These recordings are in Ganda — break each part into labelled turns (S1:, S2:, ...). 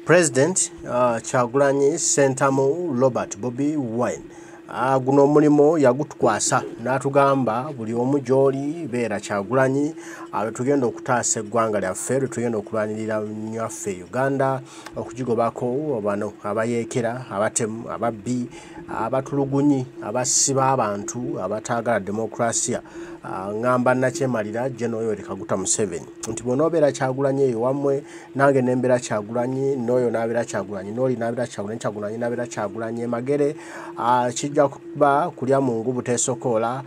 S1: President Kyagulanyi Ssentamu Robert Bobi Wine guno mulimo yagutukwasa n'atugamba buli omu gy'oli beera Kyagulanyi tugenda okutaasa eggwanga lyaffe tugenda okulwanirira nnyaffe Uganda okugigobako bano abayeekera abatemu ababbi abatulugunyi abasiba abantu abataagala demokrasia ngamba nakyemalira General Yoweri Kaguta Museveni nti bw'onoobeera Kyagulanyi eyo wammwe nange nembeera Kyagulanyi n'oyo n'abeera Kyagulanyi n'oli n'abeera Kyagulanyi n'abeera Kyagulanyi emagere kijja kuba kulya mu ngubu teesokoola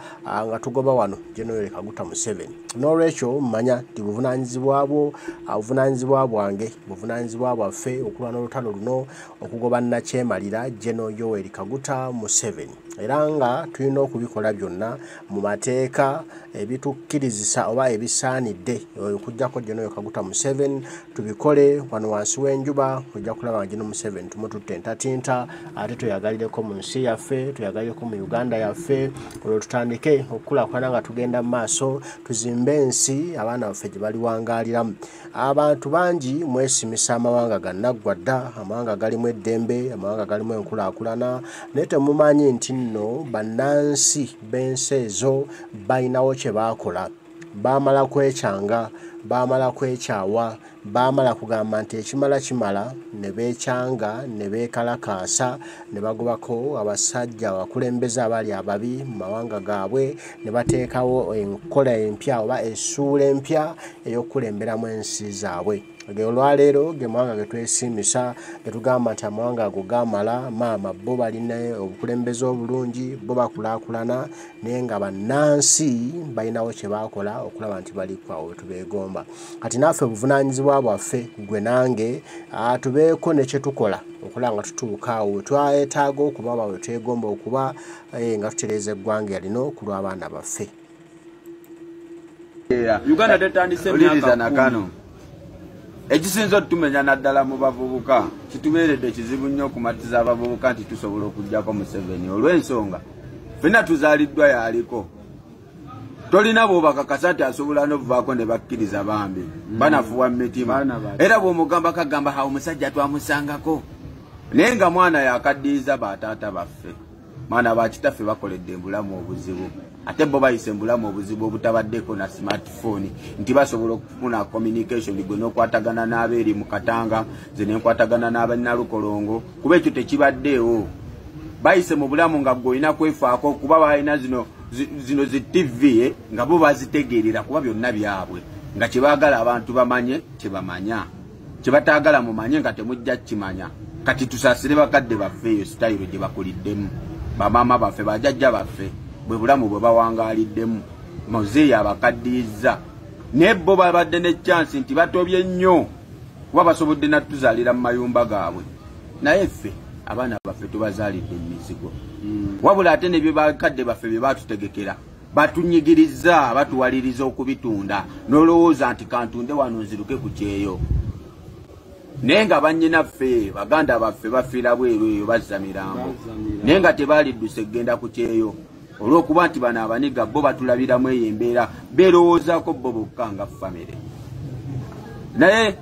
S1: nga tugoba wano General Yoweri Kaguta Museveni n'olwekyo mmanya nti buvunaanyizibwa bwange buvunaanyizibwa bwaffe okulwana olutalo luno okugoba nakyemalira General Yoweri Kaguta Museveni era nga tulina okubikola byonna mu mateeka ebitukkirizisa oba ebisaanidde okujjako General Yoweri Kaguta Museveni tubikole wano wansi w'enjuba ojja kulaba nga General Museveni tumututte entatinta ate tuyagalireko mu nsi yaffe tuyagalireko mu Uganda yaffe olwo tutandike okukulaakulana nga tugenda mu maaso tuzimbe ensi abaana baffe gye baliwangaaliramu abantu bangi mwesimisa amawanga gannaggwa dda amawanga galimu eddembe amawanga galimu enkulaakulana naye temumanyi nti nno bannansi b'ensi ezo balinawo kye baakola baamala kwekyanga baamala kwekyawa baamala kugamba nti ekimala kimala ne beekyanga ne beekalakaasa ne bagobako abasajja abakulembeze abali ababi mu mawanga gaabwe ne bateekawo enkola empya oba essuula empya ey'okukulemberamu ensi zaabwe olwaleero ge mawanga ge twesiimisa ge tugamba nti amawanga ago gaamala maama bo balina obukulembeze obulungi bo bakulaakulana naye nga bannansi balinawo kye baakola okulaba nti balikwawo we tubeegomba kati naffe obuvunaanyizibwa bwaffe gwe nange tubeeko ne kye tukola okulaba nga tutuuka awo we twetaaga okuba oba we twegomba okuba nga tutereeza eggwanga lino ku lw'abaana baffe.
S2: Uganda tetandise emyaka nakano ekisinza otumenya naddala mu bavubuka kitubeeredde kizibu nnyo okumatiza abavubuka nti tusobola okujjako Museveni olw'ensonga ffenna tuzaaliddwa yaliko tolina bw'obakakasa nti asobola n'okuvaako ne bakkiriza bambi banafuwa mu mitima era bw'omugamba kagamba hawo omusajja twamusangako naye nga mwana yakaddiiza bataata baffe mwana bakitaffe bakoledde embulamu obuzibu ate bo bayise embulamu obuzibu obutabaddeko na smartphone nti basobola okufuna communication gwe n'okwatagana n'abeeri mu Katanga ze n'enkwatagana n'abannalukolongo kuba ekyo tekibaddeewo bayise mu bulamu nga gwe olina kwefaako kuba balina zino zi TV nga bo bazitegeerera kuba byonna byabwe nga kyebaagala abantu bamanye kyebamanya kyebataagala mumanye nga temujja kimanya kati tusaasire bakadde baffe eyo sitayiro gye bakuliddemu bamaama baffe bajjajja baffe bwe bulamu bwe bawangaaliddemu muzeeyi abakaddiiza naye bo babadde ne chance nti batobye nnyo kuba basobodde natuzaalira mu mayumba gaabwe naye ffe abaana baffe tubazaalidde emizigo wabula ate ne bye bakadde baffe bye batutegekera batunyigiriza batuwaliriza okubitunda n'olowooza nti kantunde wano nziruke ku kyeyo naye nga bannyinaffe baganda baffe bafiira bweru eyo bazza mirambo naye nga tebaalidduse egenda ku kyeyo olw'okuba nti bano abaniga bo batulabiramu eyo embeera beerowoozaako bo bokka nga famire naye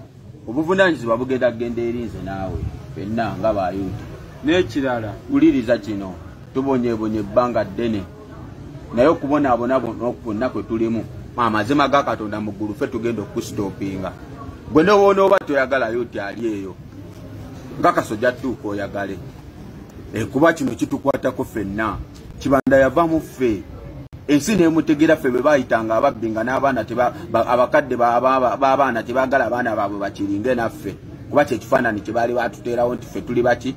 S2: obuvunaanyizibwa bugendagenda erinze naawe ffenna nga bayuuti n'ekirala wuliriza kino tubonyeebonye ebbanga ddene naye okubonaabona kwonna kwe tulimu amazima ga Katonda mu ggulu ffe tugenda okusitoopinga gwe nowoona oba toyagalayo ti ali eyo nga Kasojja tuuka oyagale kuba kino kitukwatako ffenna Kibanda yava mu ffe ensi n'emutegera ffe bwe baayitanga ababbi nga n'abaana abakadde b'abaana tebaagala abaana baabwe bakiringe naffe kuba kyekifaananyi kye baali batuteerawo nti ffe tuli baki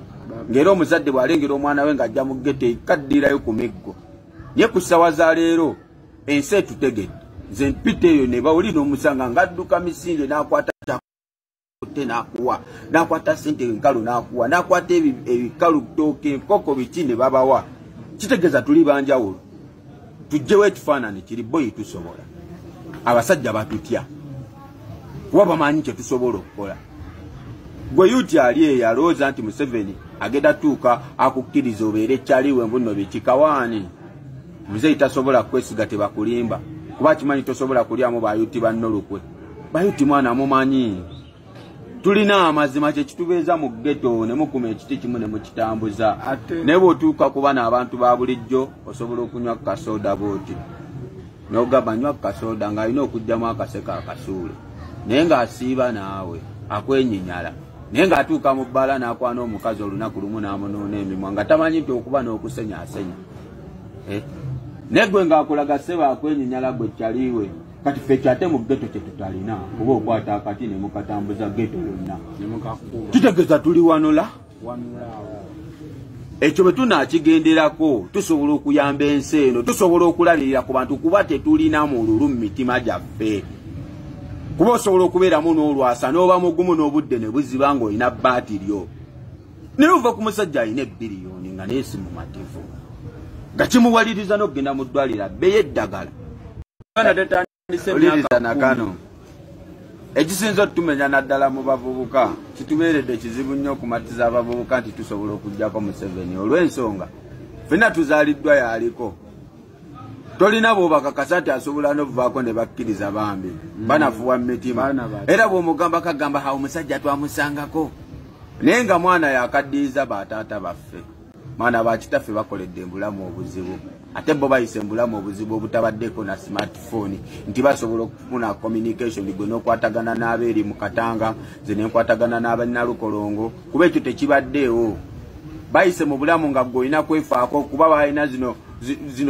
S2: ng'era omuzadde bw'alengera omwana we ng'ajja mu gete kaddiirayo ku miggo naye ku ssawa za leero ensi etutegedde nze mpita eyo ne bawuli n'omusanga ng'adduka misinde n'akwata n'akuwa n'akwata ssente enkalu n'akuwa n'akwata ebikalu ttooke enkoko biki ne babawa kitegeeza tuli banjawulo tujjewo ekifaananyi kiri boyi tusobola abasajja batutya kuba bamanyi kye tusobola okukola gwe yuti ali eyo alowooza nti Museveni agenda tuuka akukkiriza obeere ekyaliwe mbuno bikikawaani muzeeyi tasobola kwesiga tebakulimba kuba kimanyi tosobola kulyamu bayuti bannolokwe bayuti mwana mumanyi tulina amazima kye kitubeeza mu ghetto ne mukuma ekiti kimu ne mukitambuza naye bw'otuuka ku bano abantu ba bulijjo osobola okunywa kasoda bwoti n'ogamba nywa kasoda ng'alina okugyamu akaseka akasuule naye ng'asiiba naawe akwenyinyala naye ng'atuuka mu bbaala n'akwana omukazi olunaku lumu n'amunuuna emimwa nga tamanyi nti okuba n'okusenyaasenya naye gwe ng'akulaga sseba akwenyinyala gwe kyaliwe kati ffe kyate mu ghetto kye tutalina kuba okwata akati ne mukatambuza ghetto yonna kitegeeza tuli wanola ekyo bwe tunaakigenderako tusobola okuyamba ensi eno tusobola okulabirira ku bantu kuba tetulina mululu mu mitima gyaffe kuba osobola okubeeramu n'olwasa n'oba mugumu n'obudde ne buziba ng'olina baatiryo naye ova ku musajja alina ebbiliyoni nga naye si mumativu nga kimuwaliriza n'okugenda mu ddwaliro abbeyo eddagala oliriza nakano ekisinza otutumenya naddala mu bavubuka kitubeeredde kizibu nnyo okumatiza abavubuka nti tusobola okugjako Museveni olw'ensonga ffenna tuzaaliddwa yaliko tolina bw'obakakasa nti asobola n'ovuvaako ne bakkiriza bambi banafuwa mu mitima era bw'omugamba kagamba hawo omusajja twamusangako naye nga mwana yakaddiiza bataata baffe mwana bakitaffe bakoledde embulamu obuzibu ate bo bayise embulamu obuzibu obutabaddeko na smartphone nti basobola okufuna communication gwe n'okwatagana n'abeeri mu Katanga ze n'enkwatagana n'abannalukolongo kuba ekyo tekibaddeewo bayise mu bulamu nga gwe olina kwefaako kuba balina zino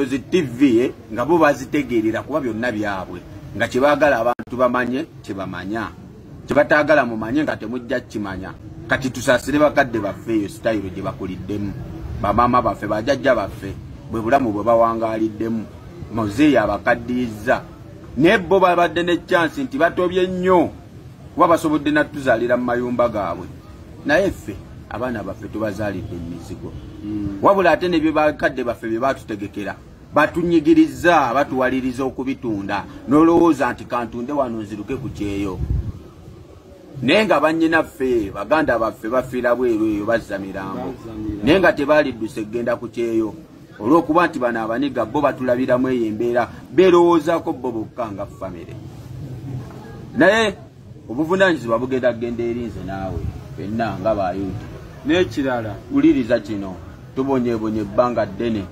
S2: zi TV nga bo bazitegeerera kuba byonna byabwe nga kyebaagala abantu bamanye kyebamanya kyebataagala mumanye nga temujja kimanya kati tusaasire bakadde baffe eyo sitayiro gye bakuliddemu bamaama baffe bajjajja baffe bwe bulamu bwe bawangaaliddemu muzeeyi abakaddiiza naye bo babadde ne chance nti batobye nnyo kuba basobodde natuzaalira mu mayumba gaabwe naye ffe abaana baffe tubazaalidde emizigo wabula ate ne bye bakadde baffe bye batutegekera batunyigiriza batuwaliriza okubitunda n'olowooza nti kantunde wano nziruke ku kyeyo naye nga bannyinaffe baganda baffe bafiira bweru eyo bazza mirambo naye nga tebaalidduse kgenda ku kyeyo olw'okuba nti bano abaniga bo batulabiramu eyo embeera beerowoozaako bo bokka nga famire naye obuvunaanyizibwa bugenda kgenda erinze naawe fenna nga bayuti n'ekirala wuliriza kino tubonyeebonye ebbanga ddene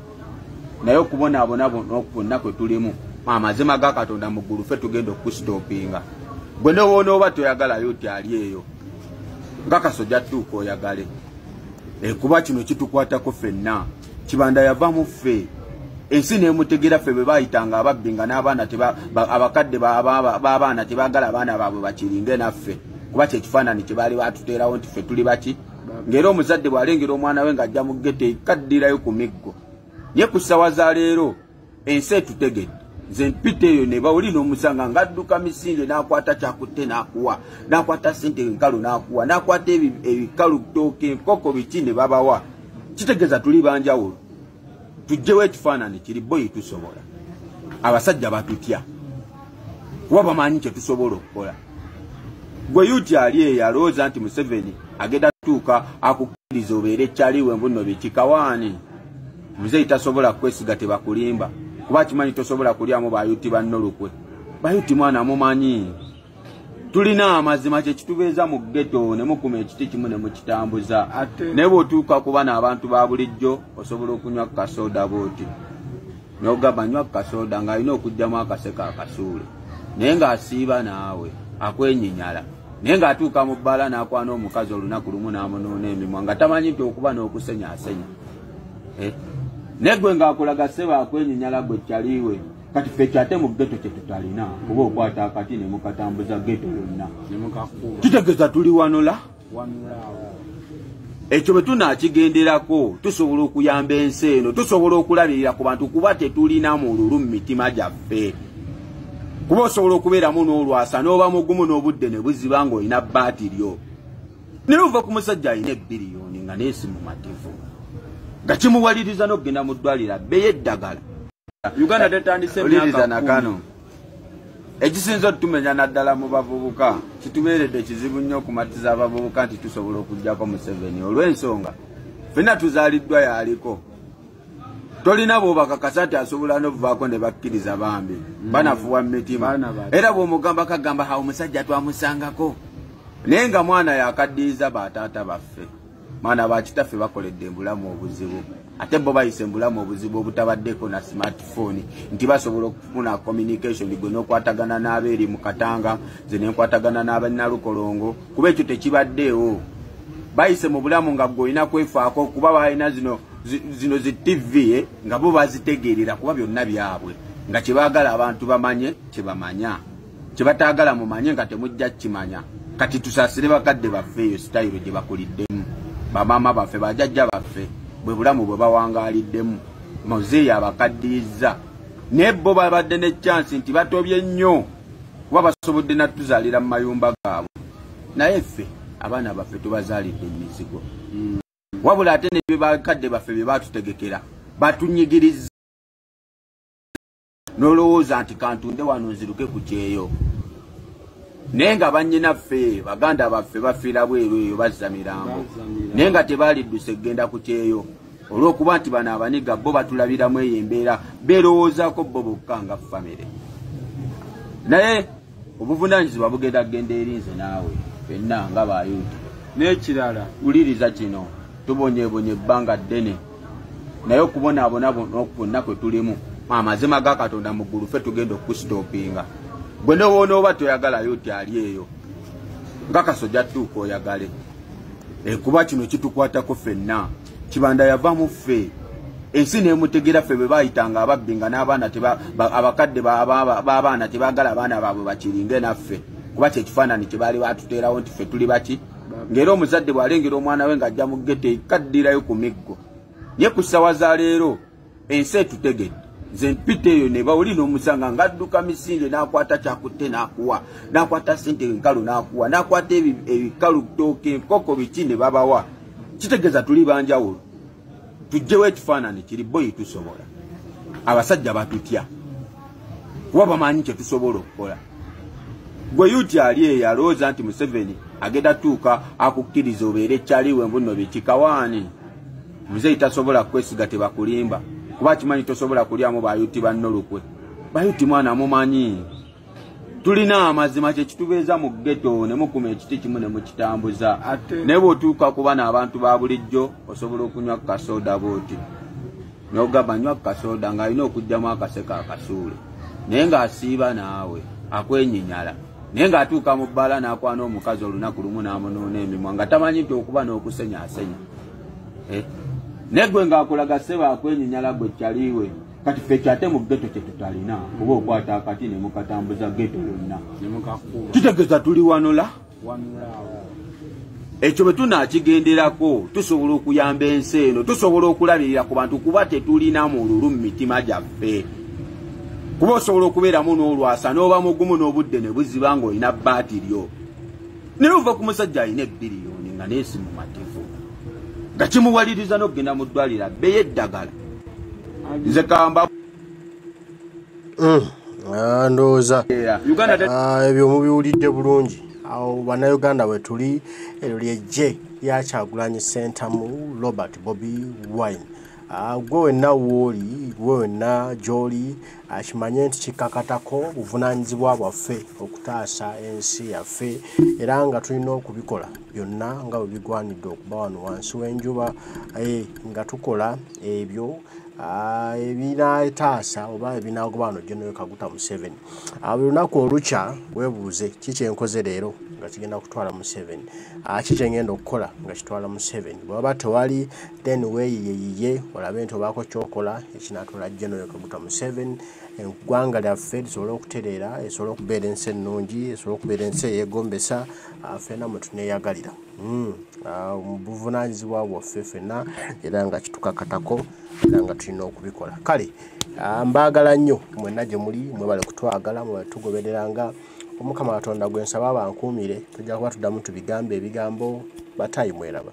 S2: naye okubonaabona bonna kwe tulimu amazima ga Katonda mu ggulu ffe tugenda okusitoopinga gwe nowoona oba toyagalayo nti ali eyo nga Kasojja tuuka oyagale kuba kino kitukwatako ffenna Kibanda yava mu ffe ensi n'emutegera ffe bwe baayitanga ababbi nga n'abaana abakadde b'abaana tebaagala abaana baabwe bakiringe naffe kuba kyekifaananyi kye baali batuteerawo nti ffe tuli baki ng'era omuzadde bw'alengera omwana we ng'ajja mu ggetto ekaddirayo ku miggo naye ku ssaawa za leero ensi etutegedde nze mpita eyo ne bawulina omusanga ng'adduka misinde n'akwata kyakutte n'akuwa n'akwata ssente enkalu n'akuwa n'akwata ebikalu ttooke enkoko biki ne babawa kitegeeza tuli banjawulo tujjewo ekifaananyi kiri boyi tusobola abasajja batutya kuba bamanyi kye tusobola okukola gwe yuti ali eyo alowooza nti Museveni agenda tuuka akukkiriza obeere ekyaliwe mbuno bikikawaani muzeeyi tasobola kwesiga tebakulimba kuba kimanyi tosobola kulyamu bayuti bannolukwe bayuti mwana mumanyi tulina amazima kye kitubeeza mu ghetto ne mukuma ekiti kimu ne mukitambuza naye bw'otuuka ku bano abantu ba bulijjo osobola okunywa kasoda bwoti n'ogamba nywa kasoda ng'alina okugyamu akaseka akasuule naye ng'asiiba naawe akwenyinyala naye ng'atuuka mu bbaala n'akwana omukazi olunaku lumu n'amunuuna emimwa nga tamanyi nti okuba n'okusenyaasenya naye gwe ng'akulaga sseba akwenyinyala gwe kyaliwe kati ffe kyate mu ghetto kye tutalina kuba okwata akati ne mukatambuza ghetto yonna kitegeeza tuli wanola ekyo bwe tunaakigenderako tusobola okuyamba ensi eno tusobola okulabirira ku bantu kuba tetulina mululu mu mitima gyaffe kuba osobola okubeeramu n'olwasa n'oba mugumu n'obudde ne buziba ng'olina baatiryo naye ova ku musajja alina ebbiliyoni nga naye si mumativu nga kimuwaliriza n'okugenda mu ddwaliro abbeyo eddagala Uganda tetandise emyaka nakano ekisinza otutumenya naddala mu bavubuka kitubeeredde kizibu nnyo okumatiza abavubuka nti tusobola okugjako Museveni olw'ensonga ffenna tuzaaliddwa yaliko tolina bw'obakakasa nti asobola n'ovuvaako ne bakkiriza bambi banafuwa mu mitima era bw'omugamba kagamba hawo omusajja twamusangako Nenga mwana yakaddiza batata baffe. Mwana bakitaffe bakoledde embulamu obuzibu. Ate bo bayise embulamu obuzibu obutabaddeko na smartphone. Nti basobola okufuna communication gwe n'okwatagana n'abeeri mu Katanga, ze n'enkwatagana n'abannalukolongo. Kuba ekyo tekibaddeewo. Bayise mu bulamu nga gw'olina kwefaako kuba balina zino zi TV nga bo bazitegeerera kuba byonna byabwe. Nga kyebaagala abantu bamanye, kyebamanya. Kyebataagala mumanye nga temujja kimanya. Kati tusaasire bakadde baffe eyo sitayiro gye bakuliddemu. Bamama baffe bajjajja baffe bwe bulamu bwe bawangaaliddemu. Muzeeyi abakaddirizza. Naye bo babadde ne chance nti batobye nnyo kuba basobodde natuzaalira mu mayumba gaabwe. Naye ffe abaana baffe tubazaalidde emizigo. Wabula ate ne bye bakadde baffe bye batutegekera batunyigiriza. Nolowooza nti kantunde wano nziruke ku kyeyo. Nenga bannyinaffe baganda baffe bafiira bweru eyo bazza mirambo. Nenga tebalidduse genda ku kyeyo. Olw'okuba nti bano abaniga bo batulabiramu eyo embeera beerowoozaako bo bokka nga famire. Naye obuvunaanyizibwa bugenda kgenda erinze naawe fenna nga bayuti.
S3: N'ekirala
S2: wuliriza kino tubonyeebonye ebbanga ddene. Naye okubonaabona bonna kwe tulimu amazima ga Katonda mu ggulu ffe tugenda okusitoopinga. Bwe nowoona oba toyagalayo ti ali eyo nga Kasojja tuuka oyagale. Kuba kino kitukwatako ffenna. Kibanda yavaamu ffe. Ensi n'emutegera ffe bwe baayitanga ababbi nga n'abaana abakadde b'abaana tebaagala abaana baabwe bakiringe naffe. Kuba kyekifaananyi kye baali batuteerawo nti ffe tuli baki. Ng'era omuzadde bw'alengera omwana we ng'ajja mu ggetto ekaddirayo ku miggo. Naye ku ssaawa za leero ensi etutegedde. Nze mpita eyo ne bawulira omusanga ng'adduka misinde n'akwata kyakutte n'akuwa. N'akwata ssente enkalu n'akuwa. N'akwata ebikalu ttooke enkoko biki ne babawa. Kitegeeza tuli banjawulo. Tujjewo ekifaananyi kiri boyi tusobola. Abasajja batutya. Kuba bamanyi kye tusobola okukola. Gwe yuti ali eyo alowooza nti Museveni agenda tuuka akukkiriza obeere ekyaliwe mbuno bikikawaani. Muzeeyi tasobola kwesiga tebakulimba. Kuba kimanyi tosobola kulyamu bayuti bannolukwe. Bayuti mwana mumanyi. Tulina amazima kye kitubeeza mu ghetto ne mukuma ekiti kimu ne mukitambuza. Naye bw'otuuka ku bano abantu ba bulijjo osobola okunywa kasoda bw'oti. N'ogamba nywa kasoda ng'alina okugyamu akaseka akasuule. Naye ng'asiiba naawe akwenyinyala. Naye ng'atuuka mu bbala n'akwana omukazi olunaku lumu n'amunuuna emimwa nga tamanyi nti okuba n'okusenyaasenya. Naye gwe ng'akulaga sseba akwenyinyala gwe kyaliwe. Kati ffe kyate mu ghetto kye tutalina kuba okwata akati ne mukatambuza ghetto yonna. Kitegeeza tuli wanola. Ekyo bwe tunaakigenderako tusobola okuyamba ensi eno, tusobola okulabirira ku bantu kuba tetulina mululu mu mitima gyaffe. Kuba osobola okubeeramu n'olwasa n'oba mugumu n'obudde ne buziba ng'olina bbaati lyo. Naye ova ku musajja alina ebbiliyoni nga neesi mu matevu. Nga kimuwaliriza n'okugenda mu ddwaliro abbeeyo eddagala. Nze kamba
S1: ndowooza ebyo mubiwulidde bulungi. Awo bannayuganda bwe tuli eryo lyejje lya Kyagulanyi Ssentamu Robert Bobi Wine. Gwe wenna wooli, gwe wenna gy'oli akimanye nti kikakatako buvunaanyizibwa bwaffe okutaasa ensi yaffe era nga tulina okubikola byonna nga bwe bigwanidde okuba wano wansi w'enjuba nga tukola ebyo ebinaetaasa oba ebinaagoba wano General Kaguta Museveni. Buli lunaku olukya weebuuze kiki enkoze leero nga kigenda kutwala Museveni, kiki engenda okukola nga kitwala Museveni. Bw'aba tewali then weeyiyeyiye olabe nti obaako kyokola ekinaatwala General Kaguta Museveni eggwanga lyaffe lisobole okutereera, esobole okubeera ensi ennungi, esobole okubeera ensi eyeegombesa ffenna mwe tuneeyagalira. Mu buvunaanyizibwa bwaffe ffenna era nga kitukakatako era nga tulina okubikola. Kale mbaagala nnyo mwenna gye muli, mwebale kutwagala, mwebale tugobereranga. Omukama Katonda gwe nsaba bankuumire, tujja kuba tuddamu tubigambe ebigambo batayi mweraba.